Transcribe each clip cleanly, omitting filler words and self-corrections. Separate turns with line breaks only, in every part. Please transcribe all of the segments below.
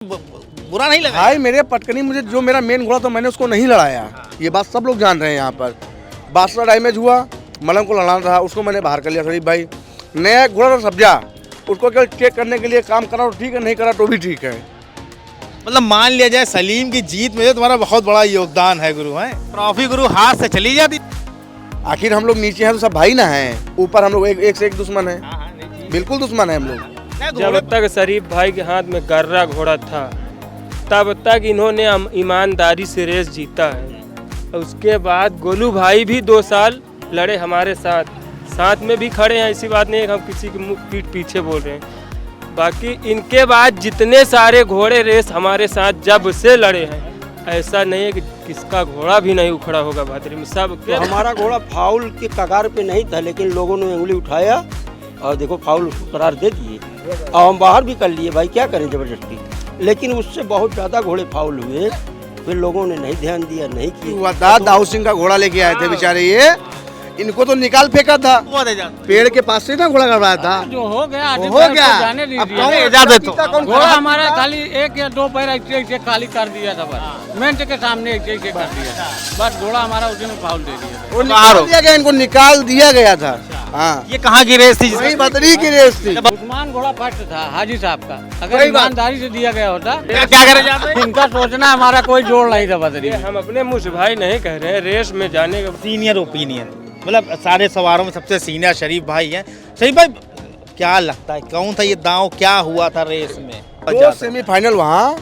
बुरा नहीं लगा
भाई मेरे पटकनी मुझे जो मेरा मेन घोड़ा था मैंने उसको नहीं लड़ाया। ये बात सब लोग जान रहे हैं यहाँ पर। बादशाह डैमेज हुआ, मलंग को लड़ाना था, उसको मैंने बाहर कर लिया। शरीफ भाई नया घोड़ा था सब्जा, उसको केवल चेक करने के लिए काम करा तो ठीक है, नहीं करा तो भी ठीक है।
मतलब मान लिया जाए सलीम की जीत में तुम्हारा बहुत बड़ा योगदान है गुरु, है ट्रॉफी गुरु हाथ से चली जाती।
आखिर हम लोग नीचे हैं तो सब भाई ना हैं, ऊपर हम लोग एक से एक दुश्मन है, बिल्कुल दुश्मन है हम लोग।
जब तक शरीफ भाई के हाथ में गर्रा घोड़ा था तब तक इन्होंने ईमानदारी से रेस जीता है। उसके बाद गोलू भाई भी 2 साल लड़े हमारे साथ में भी खड़े हैं। ऐसी बात नहीं है कि हम किसी की पीठ पीछे बोल रहे हैं। बाकी इनके बाद जितने सारे घोड़े रेस हमारे साथ जब से लड़े हैं, ऐसा नहीं है कि किसका घोड़ा भी नहीं उखड़ा होगा भादरी में, सब
तो हमारा घोड़ा फाउल के कगार पे नहीं था, लेकिन लोगों ने उंगली उठाया और देखो फाउल उसको करार दे दिए और हम बाहर भी कर लिए। भाई क्या करें जबरदस्ती, लेकिन उससे बहुत ज़्यादा घोड़े फाउल हुए, फिर लोगों ने नहीं ध्यान दिया, नहीं किया।
दाऊ सिंह का घोड़ा लेके आए थे बेचारे, ये इनको तो निकाल फेंका था पेड़ के पास से ना घोड़ा करवाया था।
जो हो गया
हो गया, अब कौन इजाजत तो
घोड़ा हमारा खाली 1 या 2 पैर ऐसे खाली कर दिया था, बस मेंट के सामने ऐसे कर दिया था, बस घोड़ा हमारा उसी में फाउल दे दिया।
निकाल दिया गया, इनको निकाल दिया गया था। हाँ,
ये कहाँ की रेस थी?
वही बदरी की रेस थी।
उस्मान घोड़ा फर्स्ट था हाजी साहब का, अगर ईमानदारी से दिया गया होता।
क्या करे जाते?
इनका सोचना हमारा कोई जोड़ नहीं था बदरी।
हम अपने मुँह से भाई नहीं कह रहे हैं, रेस में जाने का
सीनियर ओपिनियन, मतलब सारे सवारों में सबसे सीनियर शरीफ भाई हैं। शरीफ भाई क्या लगता है कौन था ये दांव, क्या हुआ था रेस में?
2 सेमीफाइनल वहाँ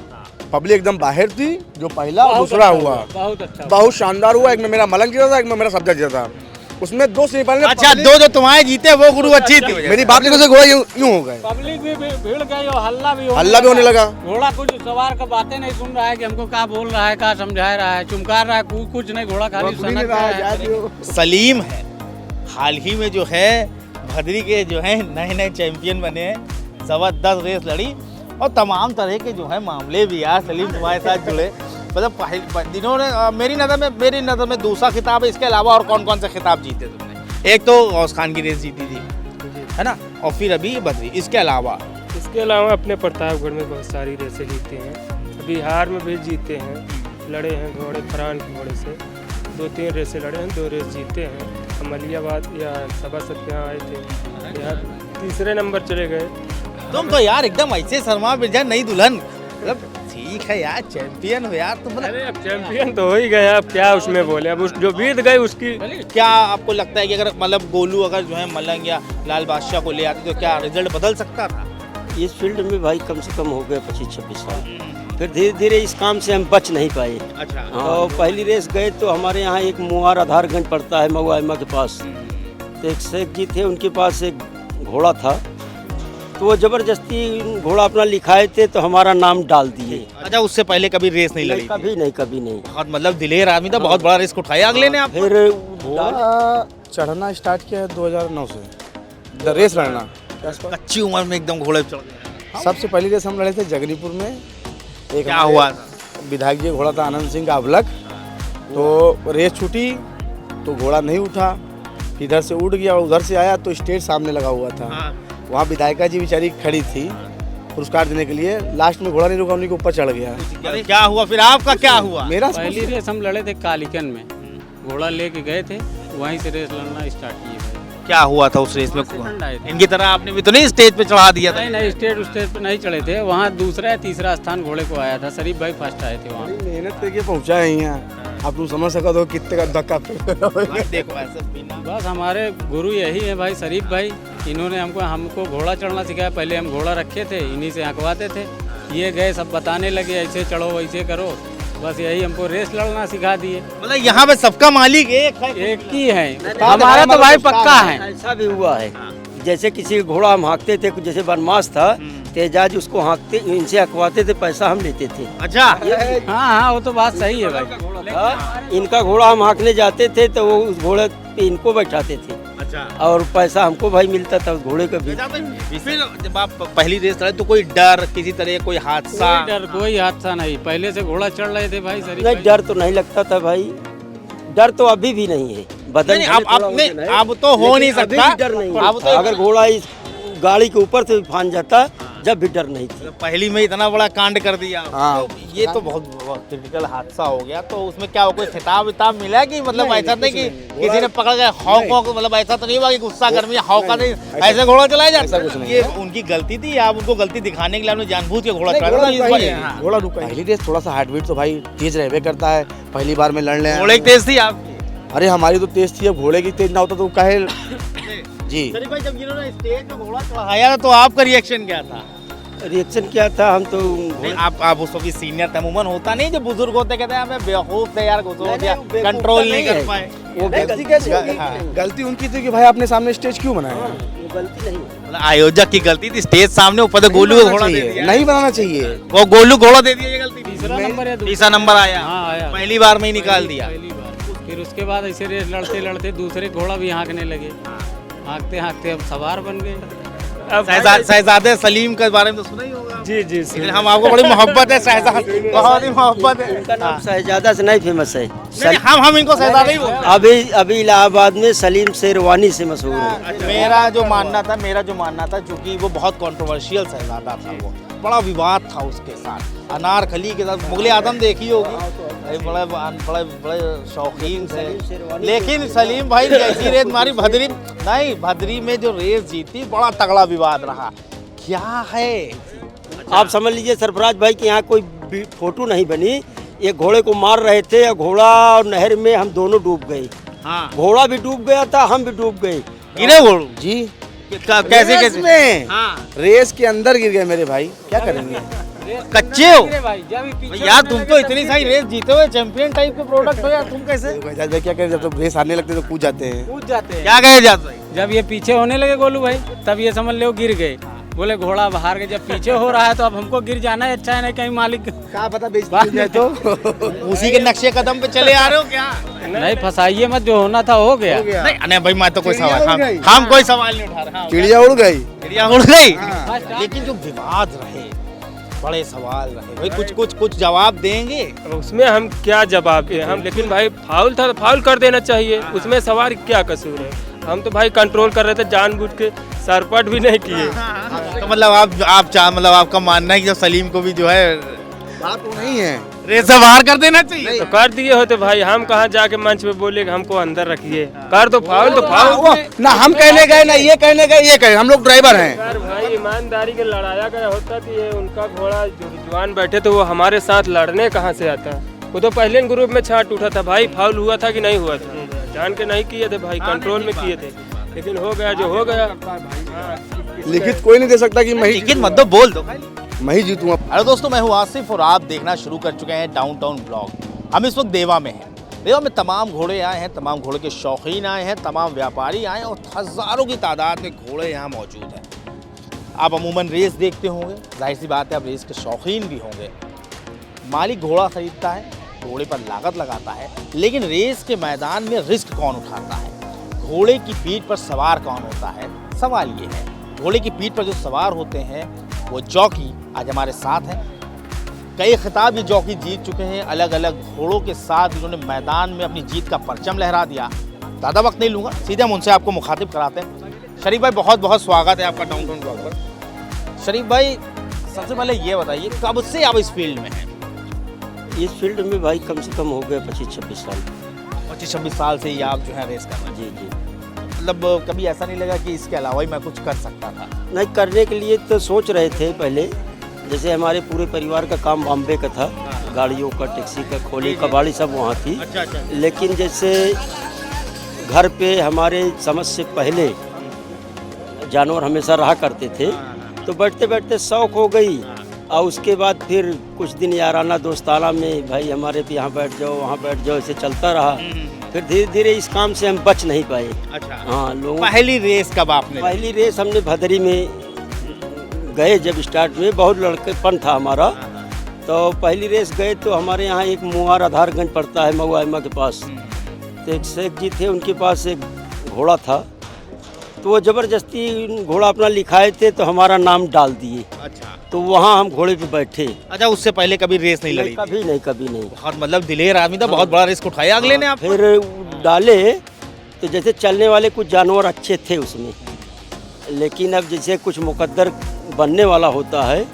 पब्लिक एकदम बाहर थी, जो पहला और दूसरा हुआ
बहुत अच्छा,
बहुत शानदार हुआ। एक में मेरा मलंग जीता था, एक में मेरा सब्जा जीता था। उसमें 2 सेमीफाइनल।
अच्छा, 2 जो तुम्हारे जीते वो गुरु अच्छी थी।
मेरी बात की वजह से घोड़ा यूं हो गए,
पब्लिक भी भीड़ गई और हल्ला भी
होने लगा।
घोड़ा कुछ सवार का बातें नहीं सुन रहा है कि हमको क्या बोल रहा है, क्या समझा रहा है, चुमकार रहा है, कुछ नहीं, घोड़ा खाली सनक रहा है।
सलीम है हाल ही में जो है भदरी के जो है नए चैंपियन बने हैं, जबरदस्त रेस लड़ी और तमाम तरह के जो है मामले भी यार सलीम तुम्हारे साथ जुड़े। मतलब दिनों ने मेरी नज़र में दूसरा खिताब है, इसके अलावा और कौन कौन से खिताब जीते तुमने? एक तो गौस खान की रेस जीती थी, है ना, और फिर अभी बदरी। इसके अलावा
अपने प्रतापगढ़ में बहुत सारी रेसें जीते हैं, बिहार में भी जीते हैं, लड़े हैं घोड़े फरहान के घोड़े से 2-3 रेसें लड़े हैं, 2 रेस जीते हैं। अमलियाबाद या सभासद के यहाँ आए थे, यहाँ 3रे नंबर चले गए।
तुम तो यार एकदम ऐसे शर्मा बिरजा नई दुल्हन, मतलब ठीक है यार, चैंपियन हो यार तुम।
अरे अब चैंपियन तो हो ही गए, अब क्या उसमें बोले, अब जो बीत गई उसकी।
क्या आपको लगता है कि अगर मतलब गोलू अगर जो है मलंग या लाल बादशाह को ले आते तो क्या रिजल्ट बदल सकता था?
इस फील्ड में भाई कम से कम हो गए 25-26 साल, फिर धीरे धीरे इस काम से हम बच नहीं पाए।
अच्छा,
और पहली रेस गए तो हमारे यहाँ एक मुहार आधारगंज पड़ता है मऊआइमा के पास, तो एक शेख जी थे, उनके पास एक घोड़ा था, तो वो जबरदस्ती घोड़ा अपना लिखाए थे तो हमारा नाम डाल दिए।
अच्छा, उससे पहले कभी रेस नहीं लड़ी?
कभी नहीं।
बहुत मतलब दिलेर आदमी था, बहुत बड़ा रिस्क उठाया अगले ने। आप
फिर
चढ़ना स्टार्ट किया है 2009 से, रेस लड़ना
कच्ची उम्र में एकदम घोड़े चढ़ गए।
सबसे पहली रेस हम लड़े थे जगदीपुर में। एक
क्या हुआ?
विधायक जी घोड़ा था आनंद सिंह का अबलक, तो रेस छूटी तो घोड़ा नहीं उठा, इधर से उड़ गया, उधर से आया तो स्टेज सामने लगा हुआ था।
हाँ।
वहाँ विधायिका जी बेचारी खड़ी थी पुरस्कार देने के लिए, लास्ट में घोड़ा नहीं रुका, उन्हीं के ऊपर चढ़ गया।
क्या हुआ फिर आपका, क्या हुआ?
मेरा
पहली रेस हम लड़े थे कालीकन में, घोड़ा लेके गए थे, वहीं से रेस लड़ना स्टार्ट किए।
क्या हुआ था उस रेस में?
सेकंड आए थे।
इनकी तरह आपने भी तो नहीं स्टेज पे चढ़ा दिया था?
नहीं, स्टेज पे नहीं चढ़े थे, वहाँ 2रा या 3रा स्थान घोड़े को आया था। शरीफ भाई फर्स्ट आए थे वहाँ।
मेहनत करके पहुँचा है यहाँ, आप तुम समझ सको तो कितने का धक्का।
देखो ऐसा बिना
बस हमारे गुरु यही है भाई, शरीफ भाई, इन्होंने हमको घोड़ा चढ़ना सिखाया। पहले हम घोड़ा रखे थे, इन्हीं से हंकवाते थे, ये गए सब बताने लगे ऐसे चढ़ो वैसे करो, बस यही हमको रेस लड़ना सिखा दिए।
मतलब यहाँ पे सबका मालिक
एक ही है, हमारा तो भाई पक्का है।
ऐसा भी हुआ है, जैसे किसी घोड़ा हम हाँकते थे, जैसे बनमास था, तेजाज उसको हाँकते, इनसे हकवाते थे, पैसा हम लेते थे।
अच्छा,
हाँ, वो तो बात सही है भाई।
इनका घोड़ा हम हाँकने जाते थे तो वो उस घोड़े पे इनको बैठाते थे।
अच्छा,
और पैसा हमको भाई मिलता था उस घोड़े का भी।
फिर जब आप पहली रेस लड़े तो कोई डर, किसी तरह कोई हादसा?
कोई हादसा नहीं, पहले से घोड़ा चढ़ रहे थे भाई।
नहीं, डर तो नहीं लगता था भाई, डर तो अभी भी नहीं है। बदन
अब तो हो नहीं सकता
डर नहीं। अगर घोड़ा इस गाड़ी के ऊपर से फान जाता जब भी डर नहीं थी।
पहली में इतना बड़ा कांड कर दिया।
हाँ।
तो ये तो बहुत क्रिटिकल हादसा हो गया। तो उसमें क्या कोई खिताब विताब मिला कि मतलब ऐसा नहीं कि किसी ने पकड़ के हौक मतलब ऐसा तो नहीं हुआ कि गुस्सा गर्मी हौका नहीं ऐसे घोड़ा चलाया जाता? ये उनकी गलती थी या आप उनको गलती दिखाने के लिए आपने जानबूझ के घोड़ा चलाया?
घोड़ा रुका। पहली रेस थोड़ा सा हार्ट बीट तो भाई तेज रहबे करता है, पहली बार में लड़ रहे
घोड़े की तेज थी आपकी?
अरे हमारी तो तेज थी, अब घोड़े की तेज ना होता तो कहे जी।
शरीफ भाई जब इन्होंने स्टेज पे घोड़ा चढ़ाया तो आपका रिएक्शन क्या था?
रिएक्शन क्या था, हम तो
नहीं, आप उस वक्त सीनियर थे, अमूमन होता नहीं जो बुजुर्ग होते कहते हैं हमें बेवकूफ थे यार, कंट्रोल नहीं कर पाए।
वो
गलती कैसे होगी? गलती उनकी थी कि भाई आपने सामने स्टेज क्यों बनाया?
वो गलती नहीं।
मतलब आयोजक की गलती थी, स्टेज सामने ऊपर से गोलू को घोड़ा दे दिया।
नहीं बनाना चाहिए।
वो गोलू घोड़ा दे दिया, ये गलती थी।
तीसरा नंबर है,
तीसरा नंबर आया,
हाँ आया,
पहली बार में ही निकाल दिया।
पहली बार। फिर उसके बाद ऐसे रेस लड़ते लड़ते दूसरे घोड़ा भी हाँकने लगे, हाँकते हाँकते अब सवार बन गए।
शहजादे सलीम के बारे में तो सुना ही होगा।
जी जी
लेकिन हम आपको बड़ी मोहब्बत है शहजादे, बहुत ही मोहब्बत है।
उनका नाम शहजादा से नहीं फेमस है।
नहीं, हम इनको शहजादे ही बोलते हैं।
अभी इलाहाबाद में सलीम शेरवानी से मशहूर है।
मेरा जो मानना था चूंकि वो बहुत कंट्रोवर्शियल शहजादा था, वो बड़ा विवाद था उसके साथ, अनारकली के साथ। मुगले आदम देखी होगी, बड़े बड़े बड़े शौकीन थे। लेकिन सलीम भाई जैसी रेस मारी भदरी में जो रेस जीती, बड़ा तगड़ा विवाद रहा। क्या है
आप समझ लीजिए सरफराज भाई कि यहाँ कोई फोटो नहीं बनी। ये घोड़े को मार रहे थे, घोड़ा और नहर में हम दोनों डूब गए।
हाँ,
घोड़ा भी डूब गया था, हम भी डूब गए।
गिरे घोड़ू
जी
कैसे
में
हाँ,
रेस के अंदर गिर गए मेरे भाई, क्या करेंगे?
कच्चे हो
भाई जब पीछे
यार, तुम तो इतनी सारी रेस जीते हुए चैंपियन टाइप के प्रोडक्ट हो यार, तुम कैसे
भाई क्या करें, जब तो रेस आने लगते तो कूद जाते हैं।
कूद जाते हैं।
क्या कहे जाता है?
जब ये पीछे होने लगे गोलू भाई, तब ये समझ लो गिर गए। बोले घोड़ा बाहर के, जब पीछे हो रहा है तो अब हमको गिर जाना है, अच्छा है नहीं कहीं मालिक
क्या पता बेइज्जती हो जाए तो।
उसी के नक्शे कदम पे चले आ रहे हो क्या?
नहीं फंसाइए मत, जो होना था हो गया।
नहीं भाई, मैं तो कोई
चिड़िया
सवाल
उड़ गई।
हम कोई सवाल नहीं उठा रहे। हाँ,
चिड़िया उड़ गई।
चिड़िया उड़ गई।
हाँ।
लेकिन जो विवाद रहे, बड़े सवाल रहे भाई, कुछ जवाब देंगे?
उसमें हम क्या जवाब दें हम, लेकिन भाई फाउल था तो फाउल कर देना चाहिए, उसमें सवार क्या कसूर है? हम तो भाई कंट्रोल कर रहे थे, जानबूझ के सरपट भी नहीं किए।
तो मतलब मतलब आपका मानना है कि जब सलीम को भी जो है
बात वो नहीं है,
रेस से बाहर कर देना चाहिए?
तो कर दिए होते भाई, हम कहाँ जाके मंच पे बोले कि हमको अंदर रखिए, कर दो फाउल तो फाउल।
ना हम कहने गए ना ये कहने गए, ये कहे हम लोग ड्राइवर हैं।
यार भाई ईमानदारी के लड़ाया गया होता तो ये उनका घोड़ा जो रिजवान बैठे थे वो हमारे साथ लड़ने कहाँ से आता? वो तो पहले ग्रुप में छाट उठा था भाई, फाउल हुआ था कि नहीं हुआ था, जान के नहीं किए थे भाई, कंट्रोल में किए थे, लेकिन हो गया जो हो गया।
लिखित कोई नहीं दे सकता कि मैं ही
लेकिन मत दो, बोल दो।
मैं ही जीतूंगा।
हेलो दोस्तों, मैं हूँ आसिफ और आप देखना शुरू कर चुके हैं डाउनटाउन ब्लॉग। हम इस वक्त देवा में हैं। देवा में तमाम घोड़े आए हैं, तमाम घोड़े के शौकीन आए हैं, तमाम व्यापारी आए हैं और हज़ारों की तादाद में घोड़े यहाँ मौजूद हैं। आप अमूमन रेस देखते होंगे, जाहिर सी बात है आप रेस के शौकीन भी होंगे। मालिक घोड़ा खरीदता है, घोड़े पर लागत लगाता है, लेकिन रेस के मैदान में रिस्क कौन उठाता है? घोड़े की पीठ पर सवार कौन होता है? सवाल ये है। घोड़े की पीठ पर जो सवार होते हैं वो जॉकी आज हमारे साथ हैं। कई खिताब ये जॉकी जीत चुके हैं, अलग अलग घोड़ों के साथ इन्होंने मैदान में अपनी जीत का परचम लहरा दिया। ज़्यादा वक्त नहीं लूँगा, सीधे हम उनसे आपको मुखातिब कराते हैं। शरीफ भाई बहुत बहुत स्वागत है आपका डाउनटाउन ब्लॉग पर। शरीफ भाई सबसे पहले ये बताइए, कब से आप इस फील्ड में हैं?
इस फील्ड में भाई कम से कम हो गया 25-26 साल।
25-26 साल से ही आप जो है रेस कर रहे हैं।
जी जी।
मतलब कभी ऐसा नहीं लगा कि इसके अलावा ही मैं कुछ कर सकता था?
नहीं, करने के लिए तो सोच रहे थे पहले, जैसे हमारे पूरे परिवार का काम बॉम्बे का था, गाड़ियों का, टैक्सी का, खोली कबाड़ी सब वहाँ थी।
अच्छा अच्छा।
लेकिन जैसे घर पे हमारे समझ से पहले जानवर हमेशा रहा करते थे, तो बैठते बैठते शौक हो गई। और उसके बाद फिर कुछ दिन याराना दोस्ताना में भाई हमारे पे यहाँ बैठ जाओ वहाँ बैठ जाओ, ऐसे चलता रहा। फिर धीरे धीरे इस काम से हम बच नहीं पाए।
अच्छा।
हाँ, लोगों
पहली रेस कब आपने?
पहली रेस हमने भदरी में गए, जब स्टार्ट में बहुत लड़केपन था हमारा, तो पहली रेस गए तो हमारे यहाँ एक मुआर आधारगंज पड़ता है मऊआमा के पास, तो एक शेख जी थे, उनके पास एक घोड़ा था, तो वो ज़बरदस्ती घोड़ा अपना लिखाए थे तो हमारा नाम डाल दिए।
अच्छा।
तो वहाँ हम घोड़े पे बैठे।
अच्छा, उससे पहले कभी रेस नहीं लड़ी?
कभी नहीं, कभी नहीं।
बहुत मतलब दिलेर आदमी था, बहुत बड़ा रिस्क उठाया अगले ने आप।
फिर डाले तो जैसे चलने वाले कुछ जानवर अच्छे थे उसमें, लेकिन अब जैसे कुछ मुकद्दर बनने वाला होता है,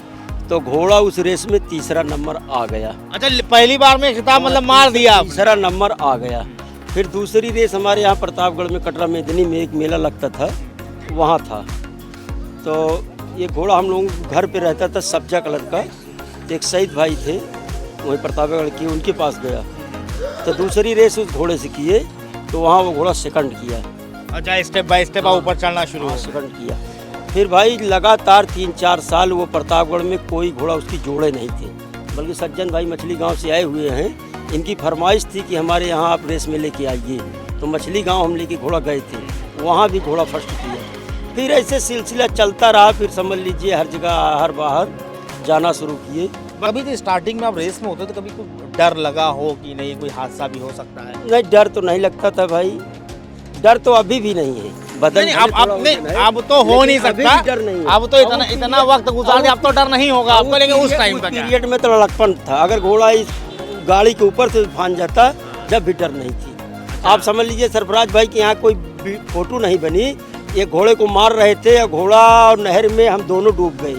तो घोड़ा उस रेस में तीसरा नंबर आ गया।
अच्छा, पहली बार में खिताब मतलब मार दिया आपने।
तीसरा नंबर आ गया। फिर दूसरी रेस हमारे यहाँ प्रतापगढ़ में कटरा मेदनी में एक मेला लगता था, वहाँ था। तो ये घोड़ा हम लोगों के घर पे रहता था, सब्जा कलर का। एक सईद भाई थे वहीं प्रतापगढ़ के, उनके पास गया तो दूसरी रेस उस घोड़े से किए, तो वहाँ वो घोड़ा सेकंड किया।
अच्छा, स्टेप बाय स्टेप ऊपर चढ़ना शुरू हो।
सेकंड किया। फिर भाई लगातार 3-4 साल वो प्रतापगढ़ में कोई घोड़ा उसकी जोड़े नहीं थे, बल्कि सज्जन भाई मछली गांव से आए हुए हैं, इनकी फरमाइश थी कि हमारे यहाँ आप रेस में लेके आइए। तो मछली गांव हम लेके घोड़ा गए थे, वहाँ भी घोड़ा फर्स्ट किया। फिर ऐसे सिलसिला चलता रहा। फिर समझ लीजिए हर जगह हर बाहर जाना शुरू किए।
कभी तो स्टार्टिंग में आप रेस में होते तो कभी कोई डर लगा हो कि नहीं कोई हादसा भी हो सकता है?
नहीं, डर तो नहीं लगता था भाई, डर तो अभी भी नहीं है। बदन
नहीं, अब तो हो नहीं सकता।
डर नहीं है।
अब तो इतना वक्त गुजार दिया, अब तो डर नहीं होगा आपको, लेकिन उस टाइम का क्या?
पीरियड में तो लड़कपन था। अगर घोड़ा इस गाड़ी के ऊपर से फान जाता, जब भी डर नहीं थी। आप समझ लीजिए सरफराज भाई कि यहाँ कोई फोटो नहीं बनी। ये घोड़े को मार रहे थे, घोड़ा और नहर में हम दोनों डूब गए।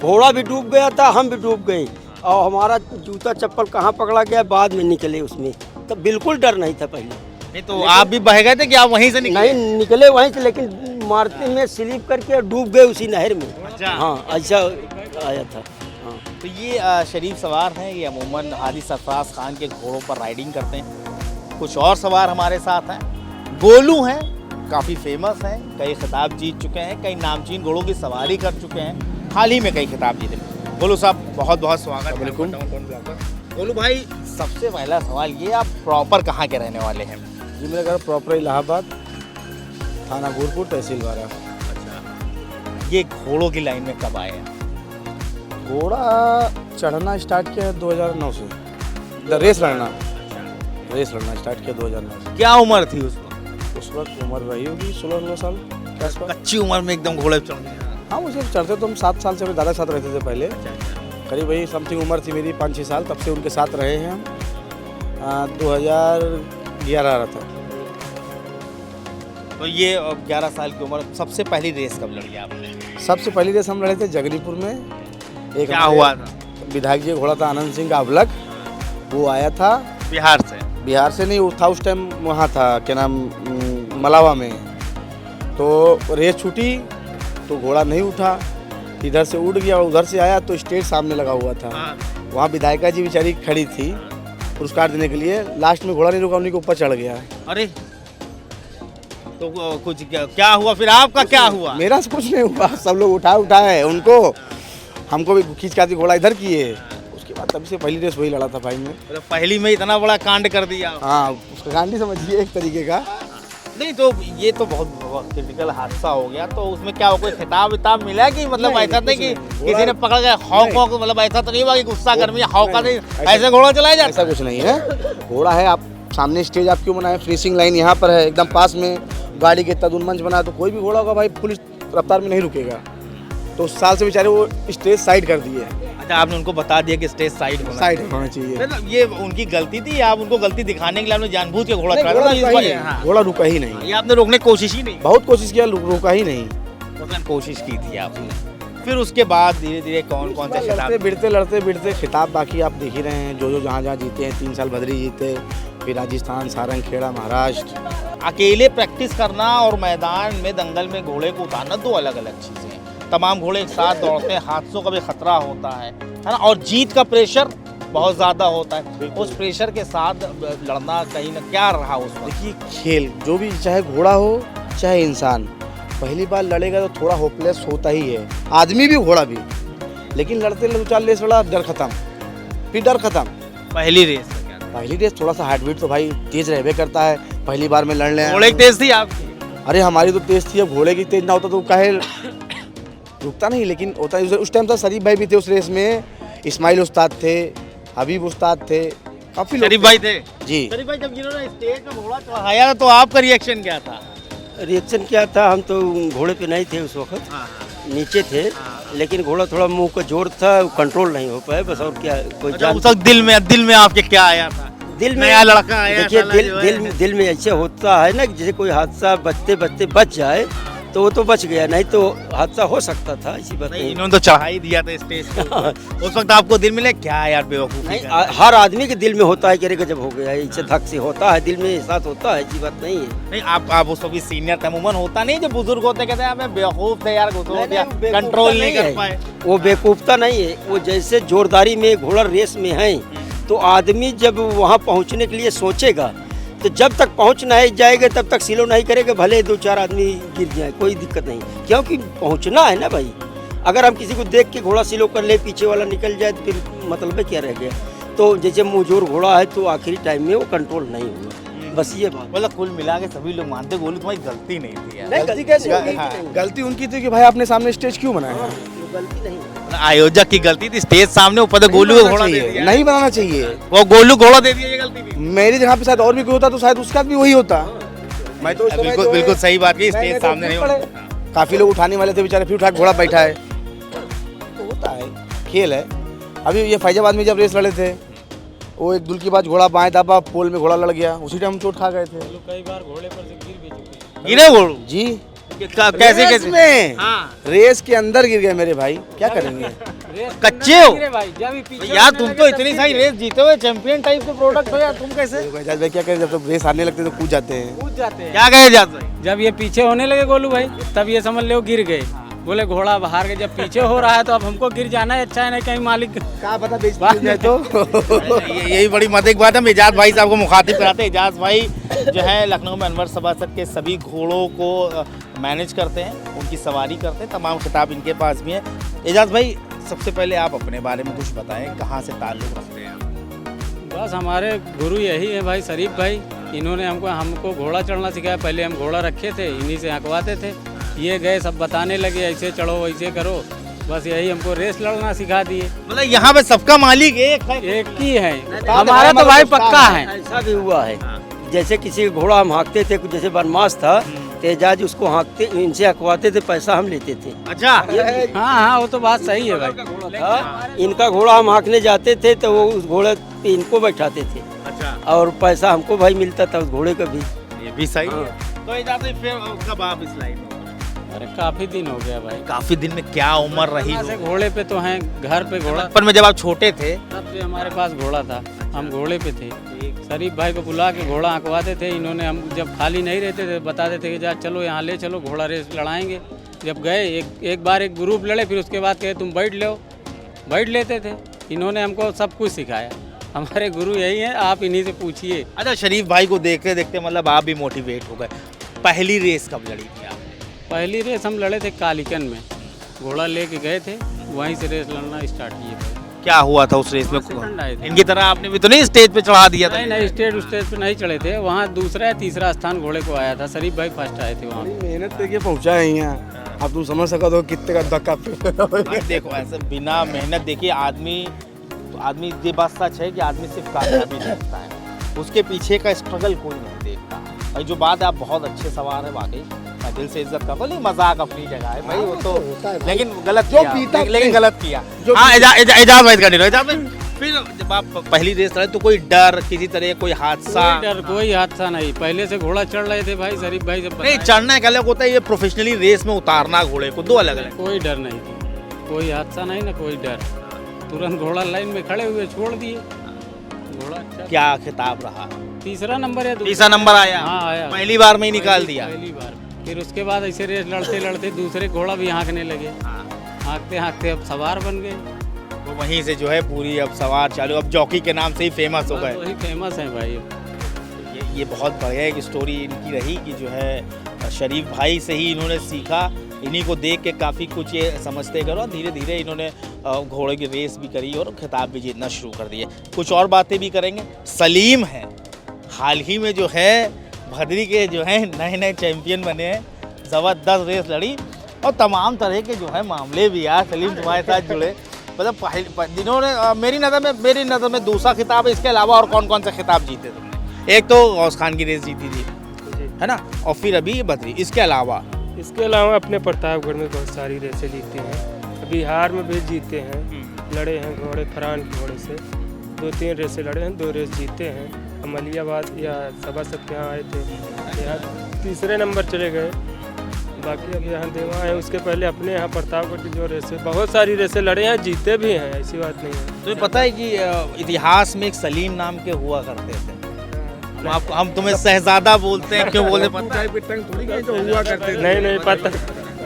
घोड़ा भी डूब गया था, हम भी डूब गए, और हमारा जूता चप्पल कहाँ पकड़ा गया बाद में निकले उसमें। तब बिल्कुल डर नहीं था पहले।
नहीं तो आप भी बह गए थे कि आप वहीं से निकले?
नहीं निकले वहीं से, लेकिन मारते में स्लिप करके डूब गए उसी नहर में।
अच्छा।
हाँ, ऐसा आया था। हाँ।
तो ये शरीफ सवार हैं, ये अमूमन हादी सरफराज खान के घोड़ों पर राइडिंग करते हैं। कुछ और सवार हमारे साथ हैं। गोलू हैं, काफ़ी फेमस हैं, कई खिताब जीत चुके हैं, कई नामचीन घोड़ों की सवारी कर चुके हैं, हाल ही में कई खिताब जीते। गोलू साहब बहुत बहुत स्वागत है। गोलू भाई, सबसे पहला सवाल ये, आप प्रॉपर कहाँ के रहने वाले हैं?
जी मेरा घर प्रॉपर इलाहाबाद, थाना गुरपुर, तहसील वारा।
अच्छा, ये घोड़ों की लाइन में कब आए हैं?
घोड़ा चढ़ना स्टार्ट किया 2009 से। रेस लड़ना स्टार्ट किया 2009 से।
क्या उम्र थी उस वक्त?
उस वक्त उम्र रही होगी 16 साल के आसपास।
अच्छी उम्र में एकदम घोड़े पर चढ़ गए?
हाँ, मुझे चढ़ते तो हम 7 साल से अपने दादा के साथ रहते थे पहले। करीब वही समथिंग उम्र थी मेरी 5-6 साल, तब से उनके साथ रहे हैं हम। 2011 था।
तो ये 11 साल की उम्र, सबसे पहली रेस कब लड़ी आपने?
सबसे पहली रेस हम लड़े थे जगदीपुर में। एक
क्या हुआ था?
विधायक जी घोड़ा था आनंद सिंह का अवलक, वो आया था
बिहार से।
बिहार से नहीं, वो था उस टाइम वहाँ था, क्या नाम, मलावा में। तो रेस छूटी तो घोड़ा नहीं उठा, इधर से उड़ गया, उधर से आया तो स्टेज सामने लगा हुआ था। वहाँ विधायिका जी बेचारी खड़ी थी पुरस्कार देने के लिए। लास्ट में घोड़ा नहीं रुका, उन्हीं के ऊपर चढ़ गया।
अरे तो कुछ क्या हुआ फिर? आपका क्या हुआ?
मेरा से कुछ नहीं हुआ, सब लोग उठाए उनको, हमको भी खींच के आती घोड़ा इधर किए। उसके बाद तभी से पहली रेस वही लड़ा था भाई ने।
मतलब पहली में इतना बड़ा कांड कर दिया?
हाँ, उसका कांड ही समझिए एक तरीके का।
नहीं तो ये तो बहुत क्रिटिकल हादसा हो गया। तो उसमें क्या कोई खिताब विताब मिला कि मतलब ऐसा नहीं कि किसी ने पकड़ गया हौक, मतलब ऐसा तो नहीं हुआ कि गुस्सा गर्मी हौका नहीं, ऐसे घोड़ा चलाया जाता?
ऐसा कुछ नहीं है। घोड़ा है, आप सामने स्टेज आप क्यों बनाए, फिनिशिंग लाइन यहाँ पर है, एकदम पास में गाड़ी के तदुन मंच बना, तो कोई भी घोड़ा होगा भाई पुलिस रफ्तार में नहीं रुकेगा। तो उस साल से बेचारे वो स्टेज साइड कर दिए।
अच्छा, आपने उनको बता दिया कि स्टेज साइड
होना चाहिए।
मतलब ये उनकी गलती थी, आप उनको गलती दिखाने के लिए आपने जानबूझ के घोड़ा चढ़ा?
घोड़ा रुका ही नहीं,
ये आपने रोकने की कोशिश ही नहीं?
बहुत कोशिश किया, रुका ही नहीं।
मतलब कोशिश की थी आपने। फिर उसके बाद धीरे धीरे कौन कौन से खिताब?
लड़ते बिड़ते खिताब बाकी आप देख ही रहे हैं, जो जहाँ जीते हैं। 3 साल भदरी जीते, फिर राजस्थान, सारंग, खेड़ा, महाराष्ट्र।
अकेले प्रैक्टिस करना और मैदान में दंगल में घोड़े को उतारना दो अलग अलग चीज़ें हैं। तमाम घोड़े एक साथ दौड़ते हैं, हादसों का भी खतरा होता है ना, और जीत का प्रेशर बहुत ज़्यादा होता है। उस प्रेशर के साथ लड़ना कहीं ना क्या रहा उस वक्त?
देखिए, खेल जो भी, चाहे घोड़ा हो चाहे इंसान, पहली बार लड़ेगा तो थोड़ा होपलेस होता ही है, आदमी भी घोड़ा भी। लेकिन लड़ते 2-4 रेस लड़ा, डर खत्म, फिर डर खत्म।
पहली रेस
पहली रेस थोड़ा सा हार्ट बीट तो भाई तेज रहबे करता है, पहली बार में लड़ने।
घोड़े की तेज थी आपकी?
अरे हमारी तो तेज थी, अब घोड़े की तेज ना होता तो काहे रुकता नहीं। लेकिन होता है उस टाइम था, शरीफ भाई भी थे उस रेस में, इस्माइल उस्ताद थे, हबीब उस्ताद थे, काफी लोग।
शरीफ भाई थे
जी।
शरीफ भाई, जब जिन्होंने स्टेज पे घोड़ा चढ़ाया तो आपका रिएक्शन क्या था?
रिएक्शन क्या था, हम तो घोड़े पे नहीं थे उस वक्त, नीचे थे। लेकिन घोड़ा थोड़ा मुंह का जोर था, कंट्रोल नहीं हो पाया बस। और क्या कोई जान,
उस वक्त दिल में आपके क्या आया था?
दिल में
नया लड़का आया,
देखिए दिल में ऐसे होता है ना कि जैसे कोई हादसा बचते बच जाए, तो वो तो बच गया, नहीं तो हादसा हो सकता था, ऐसी बात
नहीं,
नहीं।
इन्होंने तो चढ़ा ही दिया था स्टेज पे। उस वक्त आपको दिल मिले क्या यार बेवकूफ़ी
नहीं,
कर रहा है।
हर आदमी के दिल में होता है कि अरे गजब हो गया, इससे धक से होता है, दिल में एहसास होता है, ऐसी बात नहीं है।
नहीं आप उस वक्त सीनियर थे, अमूमन होता नहीं जो बुजुर्ग होते कहते हैं हमें बेवकूफ थे यार, गुस्सा हो गया,
नहीं, बेवकूफ़ता
कंट्रोल नहीं कर
है।
पाए।
वो बेवकूफ़ता नहीं है, वो जैसे जोरदारी में घोड़ा रेस में है, तो आदमी जब वहाँ पहुँचने के लिए सोचेगा तो जब तक पहुँच नहीं जाएगा तब तक स्लो नहीं करेगा, भले 2-4 आदमी गिर जाए, कोई दिक्कत नहीं, क्योंकि पहुँचना है ना भाई। अगर हम किसी को देख के घोड़ा स्लो कर ले, पीछे वाला निकल जाए तो फिर मतलब क्या रह गया। तो जैसे मुंहजोर घोड़ा है तो आखिरी टाइम में वो कंट्रोल नहीं हुआ, बस ये बात।
मतलब कुल मिला के सभी लोग मानते गोलू तुम्हारी गलती नहीं थी यार।
नहीं, गलती कैसे होगी?
हाँ।
गलती उनकी थी कि भाई आपने सामने स्टेज क्यों बनाया?
गलती नहीं।
आयोजक की गलती थी, स्टेज सामने ऊपर से गोलू को घोड़ा दे दिया।
नहीं बनाना चाहिए।
वो गोलू घोड़ा दे दिया, ये गलती थी।
मेरी जगह पे शायद और भी कोई होता तो शायद उसका भी वही होता। मैं तो उस समय
बिल्कुल
जो है-
बिल्कुल सही बात की, स्टेज
मैंने
सामने
तो
नहीं
पड़े।
होता।
काफी लोग उठाने वाले थे बेचारे, फिर उठा के घोड़ा बैठा है, तो होता है, खेल है। अभी ये फैजाबाद में जब रेस लड़े थे, वो एक दुल की बात घोड़ा बाएं दाबा, पोल में घोड़ा लड़ गया, उसी टाइम हम चोट खा गए थे।
कई बार घोड़े पर से गिर भी चुके हैं।
गिरे गोलू
जी
कैसे
रेस
कैसे?
में
हाँ।
रेस के अंदर गिर गए मेरे भाई, क्या करेंगे?
कच्चे हो
गिरे भाई, जब ही पीछे
यार,
होने
तुम
लगे
तो
तब
इतनी
गिर
सारी
गए।
रेस जीते हुए चैंपियन टाइप के प्रोडक्ट हो यार, तुम कैसे
देखो एजाज भाई क्या करें, जब तो रेस हारने लगते तो कूद जाते हैं।
कूद जाते हैं।
क्या कहे जाते हैं?
जब ये पीछे होने लगे गोलू भाई, तब ये समझ लो गिर गए। बोले घोड़ा बाहर के, जब पीछे हो रहा है तो अब हमको गिर जाना है, अच्छा है नहीं कहीं मालिक
कहाँ पता बेइज्जती हो जाए तो।
यही बड़ी मजे की बात है। हम एजाज भाई साहब को मुखातिब कराते हैं। एजाज भाई जो है लखनऊ में अनवर सभासद के सभी घोड़ों को मैनेज करते हैं, उनकी सवारी करते हैं, तमाम खिताब इनके पास भी हैं। एजाज भाई सबसे पहले आप अपने बारे में कुछ बताएं, कहाँ से ताल्लुक़ रखते हैं आप?
बस हमारे गुरु यही है भाई, शरीफ भाई। इन्होंने हमको घोड़ा चढ़ना सिखाया। पहले हम घोड़ा रखे थे, इन्हीं से हंकवाते थे। ये गए सब बताने लगे, ऐसे चढ़ो वैसे करो, बस यही हमको रेस लड़ना सिखा दिए।
मतलब यहाँ पे सबका मालिक एक है।
एक ही है, हमारा तो भाई पक्का है।
ऐसा भी हुआ है, जैसे किसी का घोड़ा हम हाँकते थे, कुछ जैसे बनमास था, तेजाज उसको हाँकते, इनसे हकवाते थे, पैसा हम लेते थे।
अच्छा,
हाँ हाँ, वो तो बात सही है भाई।
था, इनका घोड़ा हम हाँकने जाते थे तो वो उस घोड़े पे इनको बैठाते थे,
अच्छा,
और पैसा हमको भाई मिलता था उस घोड़े का भी।
ये भी सही है। तो एजाज भाई फिर कब आप इस लाइन में?
अरे काफी दिन हो गया भाई।
काफी दिन में क्या उम्र रही?
यहाँ से घोड़े पे तो हैं, घर पे घोड़ा,
बचपन में जब आप छोटे थे
तब से हमारे पास घोड़ा था, हम घोड़े पे थे। शरीफ भाई को बुला के घोड़ा आंकवाते थे इन्होंने। हम जब खाली नहीं रहते थे बताते थे कि जा चलो यहाँ ले चलो, घोड़ा रेस लड़ाएंगे। जब गए एक बार एक ग्रुप लड़े, फिर उसके बाद कहे तुम बैठ लो, बैठ लेते थे। इन्होंने हमको सब कुछ सिखाया। हमारे गुरु यही हैं, आप इन्हीं से पूछिए।
अच्छा, शरीफ भाई को देखते देखते मतलब आप भी मोटिवेट हो गए। पहली रेस कब लड़ी थी आपने?
पहली रेस हम लड़े थे कालीकन में, घोड़ा लेके गए थे, वहीं से रेस लड़ना स्टार्ट किए थे।
क्या हुआ था उस रेस में?
सेकंड आए थे।
इनकी तरह आपने भी तो नहीं स्टेज पे चढ़ा दिया था?
नहीं नहीं, स्टेज पे नहीं चढ़े थे, वहाँ दूसरा या तीसरा स्थान घोड़े को आया था। शरीफ भाई फर्स्ट आए थे वहाँ।
मेहनत करके पहुंचा है यहाँ, अब तुम समझ सका तो कितने का धक्का।
देखो ऐसे बिना मेहनत देखिए आदमी ये बात सच है कि आदमी सिर्फ कामयाबी देखता है, उसके पीछे का स्ट्रगल कोई नहीं देखता। भाई जो बात है, आप बहुत अच्छे सवार है वाकई, मैं दिल से इज्जत करता हूँ। नहीं, मजाक अपनी जगह है भाई, वो तो लेकिन गलत
जो
किया,
पीता
लेकिन गलत किया।
जो
हाँ, एजाज भाई का एजाज भाई, फिर जब आप पहली रेस लड़े तो कोई डर किसी तरह कोई हादसा?
कोई डर कोई हादसा नहीं, पहले से घोड़ा चढ़ रहे थे भाई। शरीफ भाई जब
नहीं, चढ़ना एक अलग होता है, ये प्रोफेशनली रेस में उतारना घोड़े को, दो अलग अलग।
कोई डर नहीं थी, कोई हादसा नहीं ना कोई डर। तुरंत घोड़ा लाइन में खड़े हुए छोड़ दिए, घोड़ा अच्छा।
क्या खिताब रहा?
तीसरा नंबर या
तीसरा नंबर आया?
हाँ आया,
पहली बार में ही निकाल दिया?
पहली बार। फिर उसके बाद ऐसे रेस लड़ते लड़ते दूसरे घोड़ा भी हाँकने लगे, हाँकते हाँकते अब सवार बन गए।
तो वहीं से जो है पूरी अब सवार चालू, अब जॉकी के नाम से ही फेमस हो गए।
वही फेमस है भाई।
ये बहुत बढ़िया एक स्टोरी इनकी रही कि जो है शरीफ भाई से ही इन्होंने सीखा, इन्हीं को देख के काफ़ी कुछ ये समझते गए और धीरे धीरे इन्होंने घोड़े की रेस भी करी और खिताब भी जीतना शुरू कर दिए। कुछ और बातें भी करेंगे। सलीम है, हाल ही में जो है भदरी के जो है नए नए चैंपियन बने हैं, ज़बरदस्त रेस लड़ी और तमाम तरह के जो है मामले भी यार सलीम तुम्हारे साथ जुड़े। मतलब जिन्होंने मेरी नज़र में दूसरा खिताब है, इसके अलावा और कौन कौन से खिताब जीते तुमने? एक तो गौस खान की रेस जीती थी, है ना, और फिर अभी ये बदरी। इसके अलावा
अपने प्रतापगढ़ में बहुत सारी रेसें जीते हैं, बिहार में भी जीते हैं, लड़े हैं घोड़े फरहान के घोड़े से 2-3 रेसें लड़े हैं, 2 रेस जीते हैं। अमलियाबाद या सभासद के यहाँ आए थे, यहाँ तीसरे नंबर चले गए, बाकी अब यहाँ देवा है, उसके पहले अपने यहाँ प्रतापगढ़ की जो रेसें, बहुत सारी रेसें लड़े हैं, जीते भी हैं, ऐसी बात नहीं है।
तो पता है कि इतिहास में एक सलीम नाम के हुआ करते थे। हम तुम्हें शहजादा बोलते हैं, क्यों बोलते पता है?
हुआ करते
नहीं पता।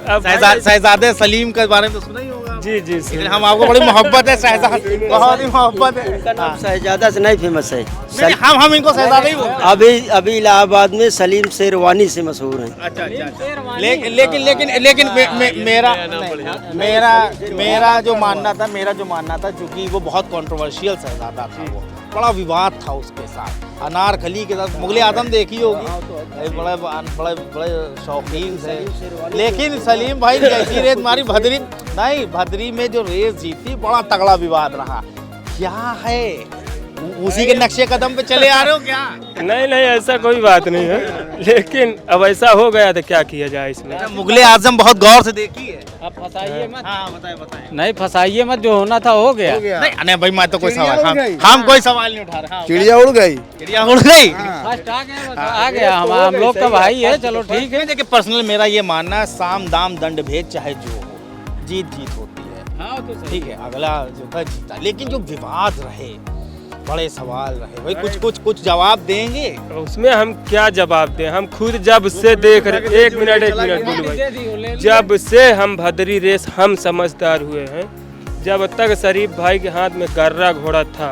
अब
शहजादे सलीम के बारे में तो सुना ही होगा।
जी
लेकिन हम आपको बड़ी मोहब्बत है शहजादे, बहुत ही मोहब्बत है।
इनका नाम शहजादा से नहीं फेमस है।
नहीं, हम इनको शहजादा ही बोलते हैं।
अभी इलाहाबाद में सलीम शेरवानी से मशहूर हैं।
अच्छा अच्छा। लेकिन मेरा जो मानना था क्योंकि वो बहुत कंट्रोवर्शियल शहजादा था, वो बड़ा विवाद था उसके साथ, अनारकली के साथ। मुगले आजम देखी होगी, बड़े शौकीन थे। लेकिन सलीम भाई जैसी रेस मारी भदरी में जो रेस जीती, बड़ा तगड़ा विवाद रहा। क्या है, उसी के नक्शे कदम पे चले आ रहे हो क्या?
नहीं ऐसा कोई बात नहीं है, लेकिन अब ऐसा हो गया तो क्या किया जाए इसमें।
मुगले आजम बहुत गौर से देखी है।
अब फंसाइए मत।
हाँ बताए।
नहीं फंसाइए मत, जो होना था हो गया।
नहीं भाई, मैं तो कोई सवाल हम कोई सवाल नहीं उठा रहे। हाँ,
चिड़िया उड़ गई।
चिड़िया उड़ गई।
फर्स्ट आ गया, हम लोग का भाई है, चलो ठीक है।
देखिए पर्सनल मेरा ये मानना है, साम दाम दंड भेद चाहे जो हो, जीत होती है।
हाँ तो सही।
ठीक है, अगला जो है जीता। लेकिन जो विवाद रहे, बड़े सवाल रहे भाई, कुछ जवाब देंगे
उसमें। हम क्या जवाब दें, हम खुद जब से देख रहे। एक मिनट बोलू भाई, जब से हम भदरी रेस हम समझदार हुए हैं, जब तक शरीफ भाई के हाथ में गर्रा घोड़ा था,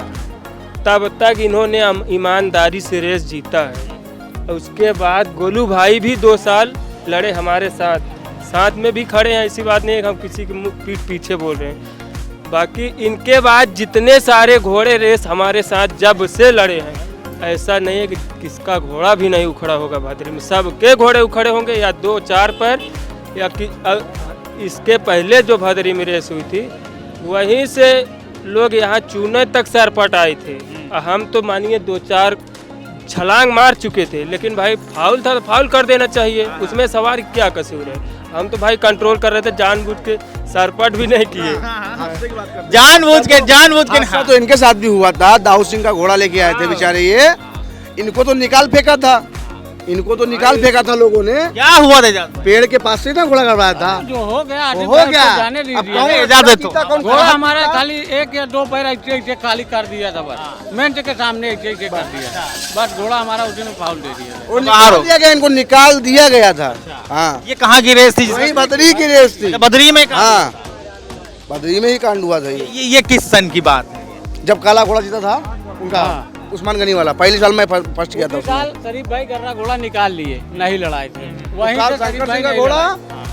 तब तक इन्होंने ईमानदारी से रेस जीता है। उसके बाद गोलू भाई भी 2 साल लड़े हमारे साथ में भी खड़े हैं, ऐसी बात नहीं है कि हम किसी के पीठ पीछे बोल रहे हैं। बाकी इनके बाद जितने सारे घोड़े रेस हमारे साथ जब से लड़े हैं, ऐसा नहीं है कि किसका घोड़ा भी नहीं उखड़ा होगा भदरी में। सबके घोड़े उखड़े होंगे, या 2-4 पैर, या इसके पहले जो भदरी में रेस हुई थी, वहीं से लोग यहाँ चूने तक सरपट आए थे। हम तो मानिए 2-4 छलांग मार चुके थे, लेकिन भाई फाउल था तो फाउल कर देना चाहिए, उसमें सवार क्या कसूर है। हम तो भाई कंट्रोल कर रहे थे, जानबूझ के सरपट भी नहीं किए।
जानबूझ के
हादसा तो इनके साथ भी हुआ था। दाऊद सिंह का घोड़ा लेके आए थे बेचारे, ये इनको तो निकाल फेंका था लोगों ने।
क्या हुआ था?
पेड़ के पास से ना घोड़ा गड़वाया था।
जो हो गया
जाने दीजिए। इजाजत दो।
घोड़ा हमारा खाली 1 या 2 पैर ऐसे खाली कर दिया था, बस मेंट के सामने ऐसे कर दिया, बस घोड़ा हमारा उसी ने फाउल दे दिया।
इनको निकाल दिया गया था। हाँ,
ये कहाँ की रेस थी?
वही बदरी की रेस थी।
बदरी में?
हाँ, बदरी में ही कांड हुआ था।
ये किस सन की बात है?
जब काला घोड़ा जीता था उनका, उस्मान गनी वाला। पहले साल में फर्स्ट किया था।
साल शरीफ भाई गर्रा घोड़ा निकाल लिए, नहीं लड़ाए थे। वहीं से शरीफ भाई
का घोड़ा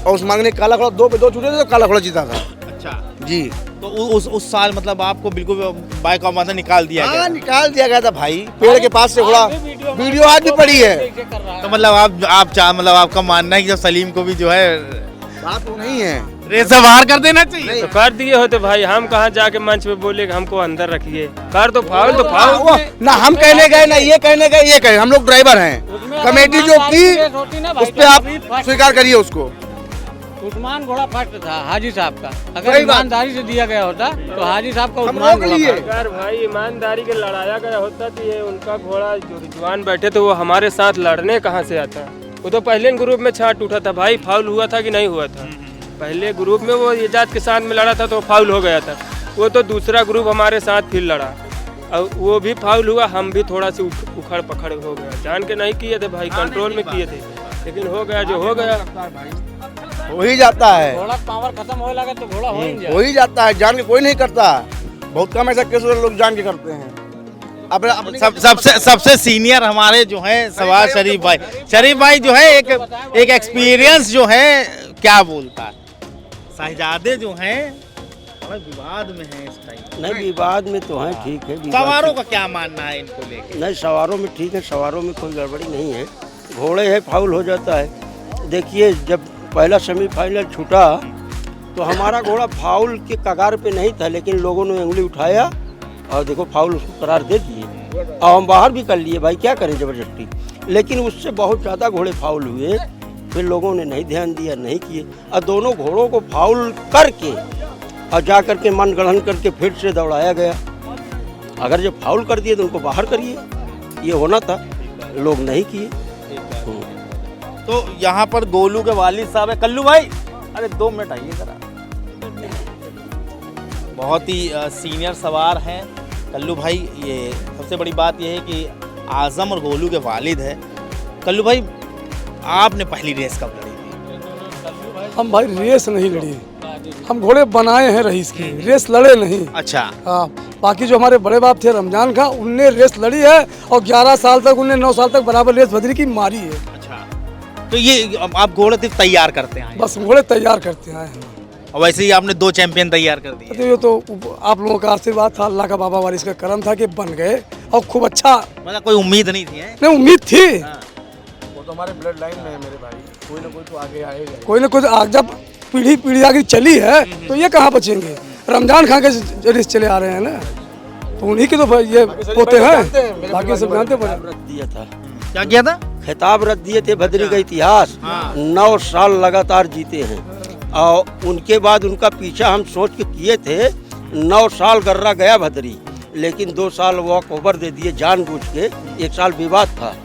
और उस्मान गनी काला घोड़ा 2 पे 2 छूटे थे, तो काला घोड़ा जीता था।
अच्छा
जी।
तो उस साल मतलब आपको बिल्कुल बाइक का माथा निकाल दिया गया?
निकाल दिया गया था भाई, पेड़ के पास से घोड़ा। वीडियो आज भी पड़ी है।
तो मतलब आपका मानना है कि जब सलीम को भी जो है
बात वो नहीं है,
रेस से बाहर कर देना चाहिए?
तो कर दिए होते भाई, हम कहाँ जाके मंच पे बोले कि हमको अंदर रखिए। कर तो फाउल
ना हम कहने गए, ना ये कहने गए, ये कहे हम लोग ड्राइवर हैं। कमेटी जो की उस पे आप स्वीकार करिए उसको।
उस्मान घोड़ा फर्स्ट था हाजी साहब का। अगर ईमानदारी से दिया गया होता तो हाजी साहब का उस्मान घोड़ा फर्स्ट।
अगर भाई ईमानदारी के लड़ाया गया होता तो ये उनका घोड़ा जो रिजवान बैठे थे वो हमारे साथ लड़ने कहाँ से आता? वो तो पहले ग्रुप में छाट उठा था भाई। फाउल हुआ था कि नहीं हुआ था? पहले ग्रुप में वो एजाज के साथ में लड़ा था तो फाउल हो गया था। वो तो दूसरा ग्रुप हमारे साथ फिर लड़ा और वो भी फाउल हुआ, हम भी थोड़ा सा उखड़ पकड़ हो गया। जान के नहीं किए थे भाई, कंट्रोल में किए थे, लेकिन हो गया जो हो गया।
हो ही जाता है,
घोड़ा पावर खत्म होने लगा तो घोड़ा
हो ही जाता है। जान के कोई नहीं करता, बहुत कम ऐसा केस लोग जान के करते हैं। अब
सबसे सीनियर हमारे जो हैं सवाल शरीफ भाई जो है एक एक्सपीरियंस जो है क्या बोलता है। शहजादे जो हैं बड़ा विवाद में है इस टाइम।
नहीं विवाद में तो है, ठीक है।
सवारों का क्या मानना है इनको लेकर?
नहीं सवारों में ठीक है, सवारों में कोई गड़बड़ी नहीं है। घोड़े है फाउल हो जाता है। देखिए जब पहला सेमीफाइनल छूटा तो हमारा घोड़ा फाउल के कगार पे नहीं था, लेकिन लोगों ने उंगली उठाया और देखो फाउल उसको करार दे दिए और हम बाहर भी कर लिए। भाई क्या करें ज़बरदस्ती, लेकिन उससे बहुत ज़्यादा घोड़े फाउल हुए। फिर लोगों ने नहीं ध्यान दिया, नहीं किए और दोनों घोड़ों को फाउल करके और जा करके मन गढ़न करके फिर से दौड़ाया गया। अगर जब फाउल कर दिए तो उनको बाहर करिए, ये होना था, लोग नहीं किए।
तो यहाँ पर गोलू के वालिद साहब है, कल्लू भाई अरे 2 मिनट आइए जरा। बहुत ही सीनियर सवार हैं कल्लू भाई। ये सबसे बड़ी बात ये है कि आज़म और गोलू के वालिद है। कल्लू भाई आपने पहली रेस कब लड़ी थी?
हम भाई रेस नहीं लड़ी, हम घोड़े बनाए हैं रईस की, रेस लड़े नहीं।
अच्छा,
हाँ, बाकी जो हमारे बड़े बाप थे रमजान खां, उनने रेस लड़ी है और 11 साल तक, उनने 9 साल तक बराबर रेस बदरी की मारी है।
अच्छा, तो ये आप घोड़े सिर्फ तैयार करते हैं?
बस घोड़े तैयार करते आए हैं।
और वैसे ही आपने 2 चैंपियन तैयार कर दिए।
तो ये तो आप लोगों का आशीर्वाद था, अल्लाह का बाबा वारिस का करम था कि बन गए और खूब अच्छा।
मतलब कोई उम्मीद नहीं थी?
नहीं, उम्मीद थी।
वो तो हमारे ब्लड लाइन में है मेरे भाई, कोई ना कोई तो आगे आएगा।
कोई ना कोई जब पीढ़ी आगे चली है तो ये कहाँ बचेंगे। रमजान खां के रेस चले आ रहे हैं ना, तो उन्हीं के तो ये पोते हैं, बाकी सब जानते हैं।
रख दिया था,
क्या किया था?
खिताब रख दिए थे भदरी का इतिहास। 9 साल लगातार जीते हैं और उनके बाद उनका पीछा हम सोच के किए थे। 9 साल गर्रा गया भदरी, लेकिन 2 साल वॉक ओवर दे दिए जानबूझ के। 1 साल विवाद था,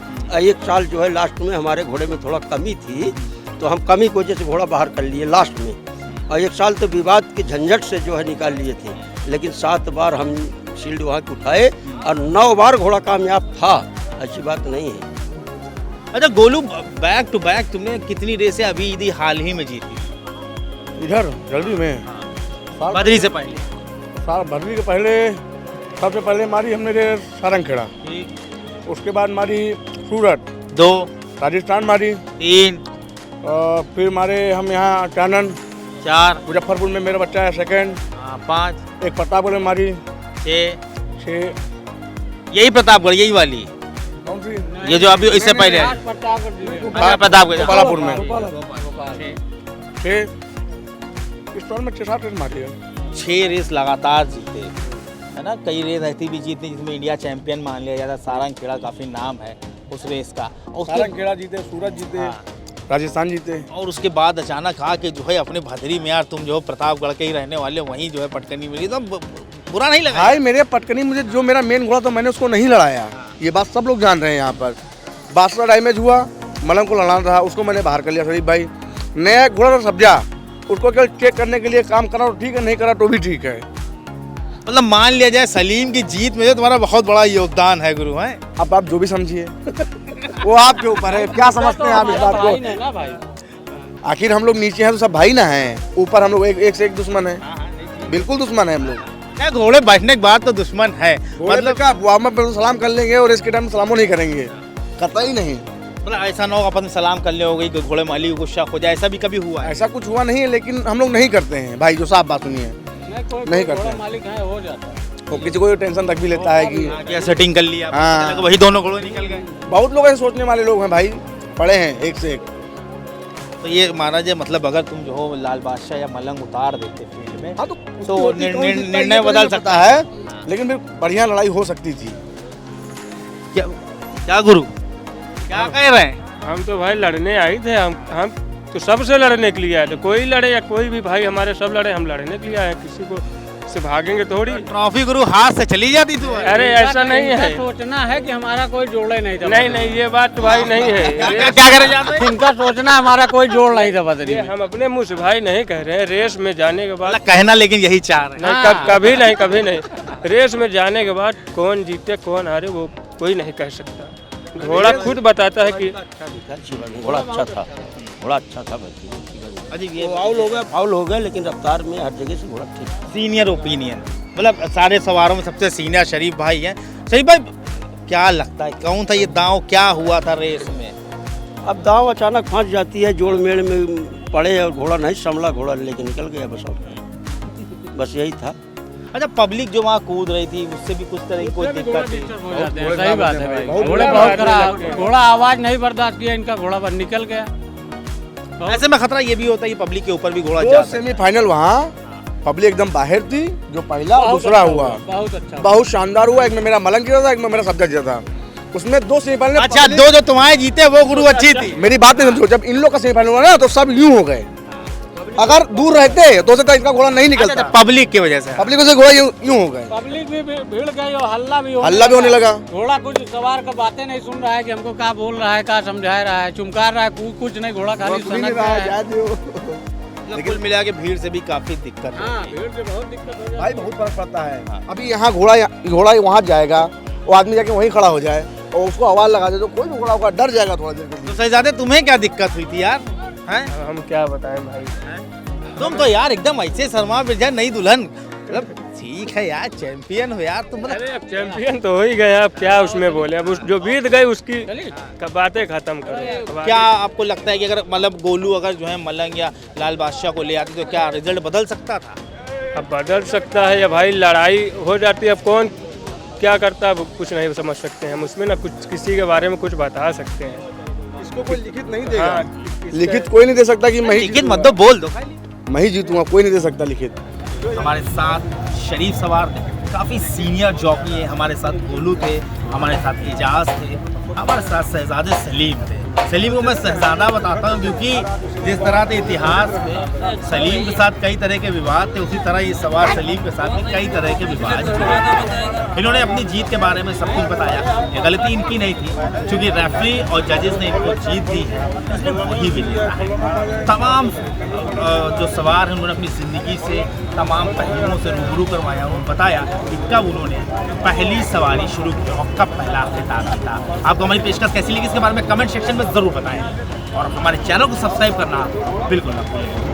1 साल जो है लास्ट में हमारे घोड़े में थोड़ा कमी थी, तो हम कमी की वजह से घोड़ा बाहर कर लिए लास्ट में। और 1 साल तो विवाद के झंझट से जो है निकाल लिए थे, लेकिन 7 बार हम शील्ड वहाँ के उठाए और 9 बार घोड़ा कामयाब था। अच्छी बात नहीं है।
अच्छा गोलू, बैक टू बैक तुमने कितनी रेसें अभी यदि हाल ही में जीती?
इधर जल्दी में
बदरी से पहले?
साल भरवी के पहले सबसे पहले मारी हमने रेस सारंगखेड़ा, उसके बाद मारी सूरत,
2,
राजस्थान मारी,
3,
और फिर मारे हम यहाँ चानन,
4,
मुजफ्फरपुर में मेरा बच्चा है सेकंड,
5,
एक प्रतापगढ़ में मारी,
6।
6
यही प्रतापगढ़, यही वाली?
कौन सी?
ये जो अभी इससे पहले है? अच्छा, प्रतापगढ़
गोपालापुर में।
6
इस टोल में 6-7 रेस मारी है।
6 रेस लगातार जीते है ना। कई रेस ऐसी भी जीती जिसमें इंडिया चैंपियन मान लिया जाता है। सारंगखेड़ा काफ़ी नाम है उस रेस का। और उसके
सारंगखेड़ा जीते, सूरत जीते,
हाँ।
राजस्थान जीते।
और उसके बाद अचानक आके जो है अपने भदरी में, यार तुम जो है प्रतापगढ़ के ही रहने वाले, वहीं जो है पटकनी मिली, तो बुरा नहीं लगा?
भाई मेरे पटकनी, मुझे जो मेरा मेन घोड़ा था मैंने उसको नहीं लड़ाया, ये बात सब लोग जान रहे हैं यहाँ पर। बासरा डैमेज हुआ, मलंग को लड़ाना था, उसको मैंने बाहर कर लिया शरीफ भाई। नया घोड़ा था सब्जा, उसको केवल चेक करने के लिए काम करा तो ठीक है, नहीं करा तो भी ठीक है।
मतलब मान लिया जाए सलीम की जीत में जो तुम्हारा बहुत बड़ा योगदान है गुरु, है?
अब आप जो भी समझिए वो आपके ऊपर है, क्या समझते हैं आप इस बात को। आखिर हम लोग नीचे हैं तो सब भाई ना हैं, ऊपर हम लोग एक से एक दुश्मन है, बिल्कुल दुश्मन है हम लोग।
घोड़े बैठने के बाद तो दुश्मन है,
मतलब क्या वार्म अप में सलाम कर लेंगे और इसके टाइम सलामो नहीं करेंगे, कतई नहीं।
मतलब ऐसा ना हो अपन सलाम कर ले हो गई घोड़े मालिक को शक हो जाए, ऐसा भी कभी हुआ है?
ऐसा कुछ हुआ नहीं है, लेकिन हम लोग नहीं करते हैं भाई, जो साफ बात सुनिए, नहीं करते हैं।
मालिक है, हो जाता है।
वो किसी को टेंशन रख भी लेता है कि
क्या सेटिंग कर लिया,
हाँ।
वही दोनों घोड़े निकल गए।
बहुत लोग ऐसे सोचने वाले लोग हैं भाई, पड़े हैं एक से एक।
तो ये माना जाए, मतलब अगर तुम जो हो लाल बादशाह या मलंग उतार देते फील्ड में,
हाँ,
तो निर्णय बदल सकता
है, लेकिन फिर बढ़िया लड़ाई हो सकती थी।
क्या गुरु, क्या कह रहे हैं?
हम तो भाई लड़ने आए थे, हम तो सबसे लड़ने के लिए आए थे। कोई लड़े या कोई भी भाई हमारे, सब लड़े, हम लड़ने के लिए आए। किसी को से भागेंगे थोड़ी।
ट्रॉफी गुरु हाथ से चली जाती तू?
अरे ऐसा नहीं है,
सोचना है कि हमारा कोई जोड़ा ही नहीं था।
नहीं ये बात तो भाई नहीं है।
क्या करे जाते हैं?
इनका सोचना हमारा कोई जोड़ नहीं था बदरी
ये
में।
हम अपने मुँह से भाई नहीं कह रहे हैं। रेस में जाने के बाद
कहना, लेकिन यही चाह रहे हैं।
नहीं, कभी नहीं। रेस में जाने के बाद कौन जीते कौन हारे वो कोई नहीं कह सकता। घोड़ा खुद बताता है कि
घोड़ा अच्छा था, घोड़ा अच्छा था।
ये
फाउल हो गया, लेकिन रफ्तार में हर जगह से घोड़ा ठीक।
सीनियर ओपिनियन, मतलब सारे सवारों में सबसे सीनियर शरीफ भाई हैं। शरीफ भाई, क्या लगता है कौन था ये दांव, क्या हुआ था रेस में?
अब दांव अचानक फंस जाती है, जोड़ मेड़ में पड़े और घोड़ा नहीं संभला, घोड़ा लेके निकल गया, बस यही था।
अच्छा, पब्लिक जो वहाँ कूद रही थी उससे भी कुछ तरह की कोई दिक्कत थी?
सही बात है भाई, घोड़े बहुत खराब, घोड़ा आवाज नहीं बर्दाश्त किया इनका, घोड़ा पर निकल गया।
ऐसे में खतरा ये भी होता है कि पब्लिक के ऊपर भी घोड़ा
दो
जाता है।
सेमीफाइनल वहाँ पब्लिक एकदम बाहर थी, जो पहला और दूसरा हुआ
बहुत अच्छा,
बहुत शानदार हुआ। एक में मेरा मलंग गिरा था, एक में मेरा सब्जा गिरा था, उसमें 2 सेमीफाइनल।
अच्छा, 2 जो तुम्हारे जीते वो गुरु अच्छी थी।
मेरी बात नहीं समझो, जब इन लोग का सेमीफाइनल हुआ ना तो सब यूं हो गए अगर दूर रहते तो सकता इनका घोड़ा नहीं निकलता।
पब्लिक की वजह से।
पब्लिक से घोड़ा यूं हो गए,
पब्लिक भी भीड़ गई और हल्ला भी
होने लगा।
घोड़ा कुछ सवार का बातें नहीं सुन रहा है कि हमको क्या बोल रहा है, क्या समझा रहा है, चुमकार रहा है, कुछ नहीं, घोड़ा खाली सनक रहा है।
कुल मिला के भीड़ से भी काफी दिक्कत है।
हाँ, भीड़ से बहुत दिक्कत हो
भाई बहुत फर्क पड़ता है। अभी यहाँ घोड़ा वहाँ जाएगा, वो आदमी जाके वहीं खड़ा हो जाए और उसको आवाज लगा दे तो कोई भी घोड़ा होगा डर जाएगा थोड़ा देर के लिए।
तो शहजादे तुम्हें क्या दिक्कत हुई थी यार? हैं?
हम क्या बताएं भाई।
तुम तो यार एकदम ऐसे शर्मा बिरजा नई दुल्हन, मतलब ठीक है यार, चैंपियन हो यार तुम।
अरे अब चैंपियन तो हो ही गए, अब क्या उसमें बोले, अब उस जो बीत गई उसकी बातें खत्म करो।
क्या आपको लगता है कि अगर मतलब गोलू अगर जो है मलंग या लाल बादशाह को ले आते तो क्या रिजल्ट बदल सकता था?
अब बदल सकता है या भाई लड़ाई हो जाती है, अब कौन क्या करता है कुछ नहीं समझ सकते हैं हम उसमें ना, कुछ किसी के बारे में कुछ बता सकते हैं।
इसको कोई लिखित नहीं देगा।
हाँ,
लिखित कोई नहीं दे सकता कि मैं ही
लिखित मत दो, बोल दो
मैं ही जीतूंगा, कोई नहीं दे सकता लिखित।
हमारे साथ शरीफ सवार थे, काफ़ी सीनियर जॉकी है, हमारे साथ गोलू थे, हमारे साथ एजाज थे, हमारे साथ शहजादे सलीम थे। सलीम को मैं शहजादा बताता हूँ क्योंकि जिस तरह से इतिहास में सलीम के साथ कई तरह के विवाद थे, उसी तरह ये सवार सलीम के साथ भी कई तरह के विवाद थे। इन्होंने अपनी जीत के बारे में सब कुछ बताया। ये गलती इनकी नहीं थी, क्योंकि रेफरी और जजेस ने इनको जीत दी है, इसलिए वही विजेता है। तमाम जो सवार हैं उन्होंने अपनी ज़िंदगी से तमाम पहलुओं से रूबरू करवाया, उन्होंने बताया कि कब उन्होंने पहली सवारी शुरू की और कब पहला खिताब जीता। आपको हमारी पेशकश कैसी लगी इसके बारे में कमेंट सेक्शन में ज़रूर बताएं और हमारे चैनल को सब्सक्राइब करना बिल्कुल ना भूलें।